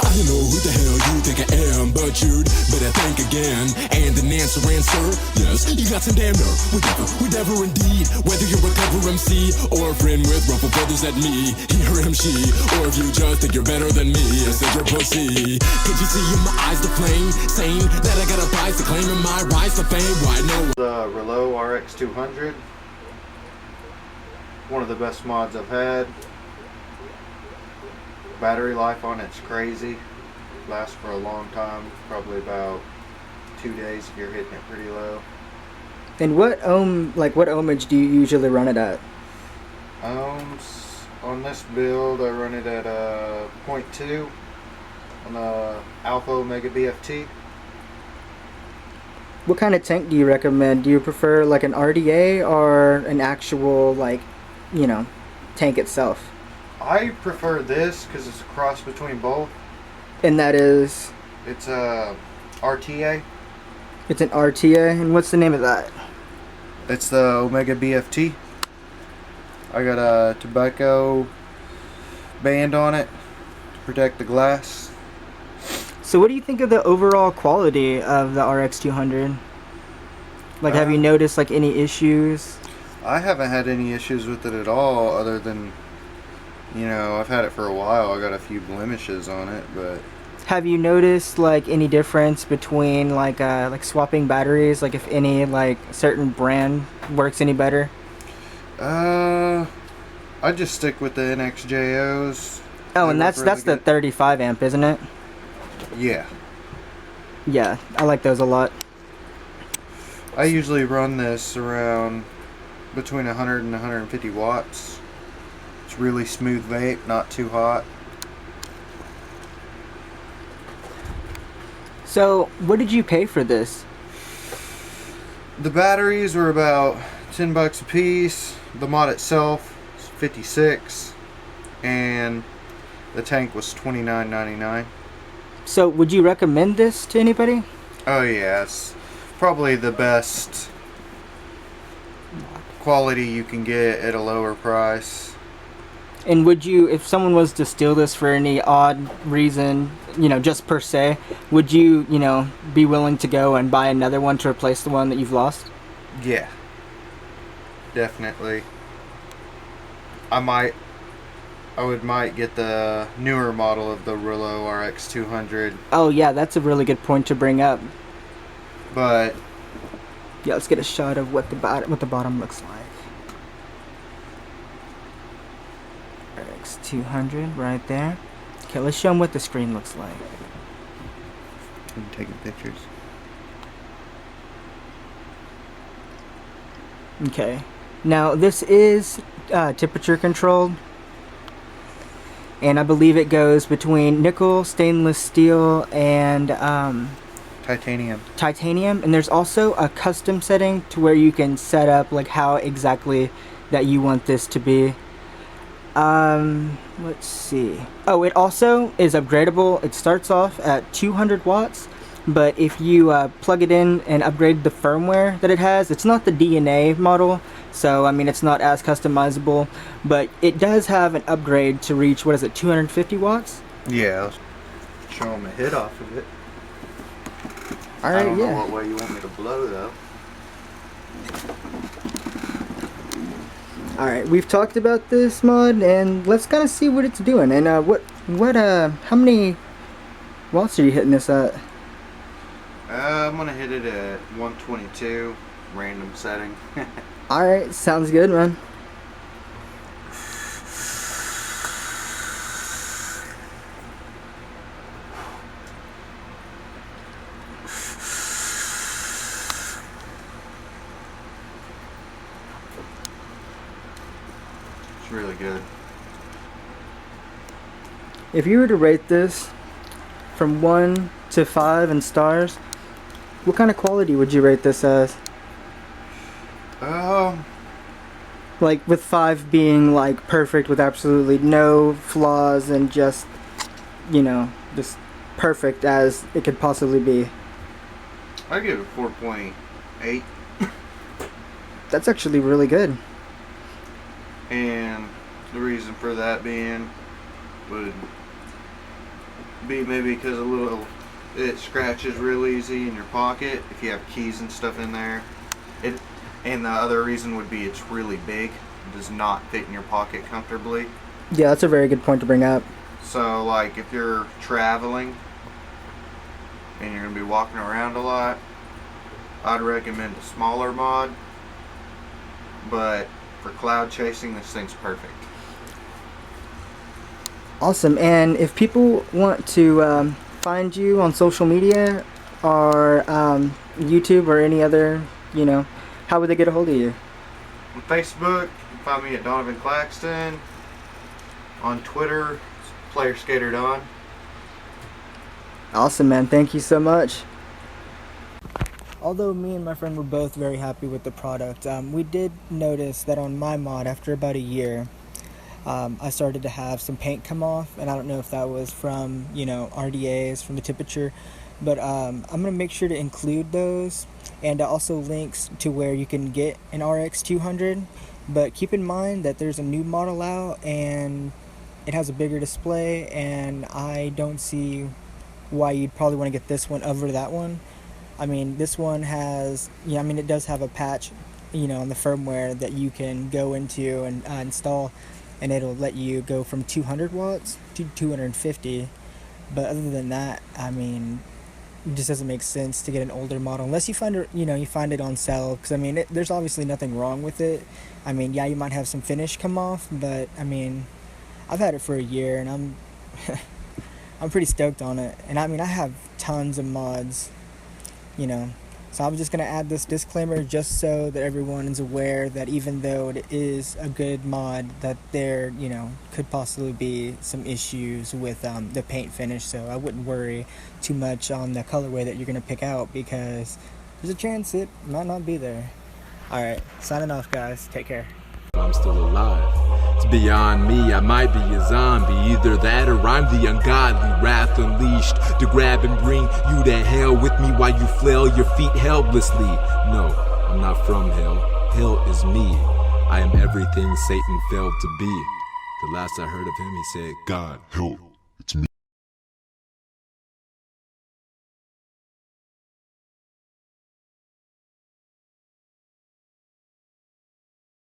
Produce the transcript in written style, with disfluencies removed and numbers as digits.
I don't know who the hell you think I am, but you'd better think again. And an answer, yes, you got some damn nerve. We never indeed. Whether you're a cover MC or a friend with ruffled feathers at me, he or him, she, or if you just think you're better than me, I said you're pussy. Could you see in my eyes the flame, saying that I got a prize to claim in my rise to fame? Why no? The Relo RX200, one of the best mods I've had. Battery life on it's crazy. Lasts for a long time, probably about 2 days if you're hitting it pretty low. And what ohmage do you usually run it at? Ohms on this build, I run it at 0.2 on the Alpha Omega BFT. What kind of tank do you recommend? Do you prefer like an RDA or an actual, like, you know, tank itself? I prefer this because it's a cross between both. And that is? It's a RTA. It's an RTA, and what's the name of that? It's the Omega BFT. I got a tobacco band on it to protect the glass. So what do you think of the overall quality of the RX200? Like, have you noticed like any issues? I haven't had any issues with it at all, other than, you know, I've had it for a while. I got a few blemishes on it, but... Have you noticed like any difference between like swapping batteries? Like if any like certain brand works any better? I just stick with the NXJOs. Oh, and that's the 35 amp, isn't it? Yeah. Yeah, I like those a lot. I usually run this around between 100 and 150 watts. It's really smooth vape, not too hot. So, what did you pay for this? The batteries were about $10 a piece. The mod itself is $56, and the tank was $29.99. So, would you recommend this to anybody? Oh yeah, it's probably the best quality you can get at a lower price. And would you, if someone was to steal this for any odd reason, you know, just per se, would you, you know, be willing to go and buy another one to replace the one that you've lost? Yeah, definitely. I might get the newer model of the Relo RX200. Oh yeah, that's a really good point to bring up. But yeah, let's get a shot of what the bottom looks like. RX200 right there. Okay, let's show them what the screen looks like. I'm taking pictures. Okay, now this is temperature controlled, and I believe it goes between nickel, stainless steel, and titanium. And there's also a custom setting to where you can set up like how exactly that you want this to be. Let's see. Oh, it also is upgradable. It starts off at 200 watts, but if you plug it in and upgrade the firmware that it has, it's not the DNA model, so I mean it's not as customizable, but it does have an upgrade to reach, what is it, 250 watts? Yeah, I'll show them a hit off of it. Alright, I don't know what way you want me to blow though. Alright, we've talked about this mod, and let's kind of see what it's doing. And how many watts are you hitting this at? I'm gonna hit it at 122, random setting. Alright, sounds good, man. It's really good. If you were to rate this from 1 to 5 in stars, what kind of quality would you rate this as? Like with 5 being like perfect with absolutely no flaws and just, you know, just perfect as it could possibly be. I give it 4.8. That's actually really good. And the reason for that being would be maybe because it scratches real easy in your pocket if you have keys and stuff in there. And the other reason would be it's really big. It does not fit in your pocket comfortably. Yeah, that's a very good point to bring up. So like if you're traveling and you're going to be walking around a lot, I'd recommend a smaller mod. But for cloud chasing, this thing's perfect. Awesome. And if people want to find you on social media or YouTube or any other, how would they get a hold of you? On Facebook, you can find me at Donovan Claxton. On Twitter, Player Skater Don. Awesome, man. Thank you so much. Although me and my friend were both very happy with the product, we did notice that on my mod, after about a year, I started to have some paint come off, and I don't know if that was from, RDAs, from the temperature, but I'm going to make sure to include those, and also links to where you can get an RX200, but keep in mind that there's a new model out, and it has a bigger display, and I don't see why you'd probably want to get this one over that one. I mean, this one has, it does have a patch, on the firmware that you can go into and install, and it'll let you go from 200 watts to 250. But other than that, it just doesn't make sense to get an older model unless you find it, you find it on sale. Because there's obviously nothing wrong with it. Yeah, you might have some finish come off, but I've had it for a year, and I'm pretty stoked on it. And I have tons of mods, So I'm just going to add this disclaimer just so that everyone is aware that even though it is a good mod, that there, could possibly be some issues with the paint finish. So I wouldn't worry too much on the colorway that you're going to pick out, because there's a chance it might not be there. Alright, signing off, guys. Take care. I'm still alive. It's beyond me, I might be a zombie. Either that or I'm the ungodly wrath unleashed to grab and bring you to hell with me while you flail your feet helplessly. No, I'm not from hell. Hell is me. I am everything Satan failed to be. The last I heard of him, he said, God help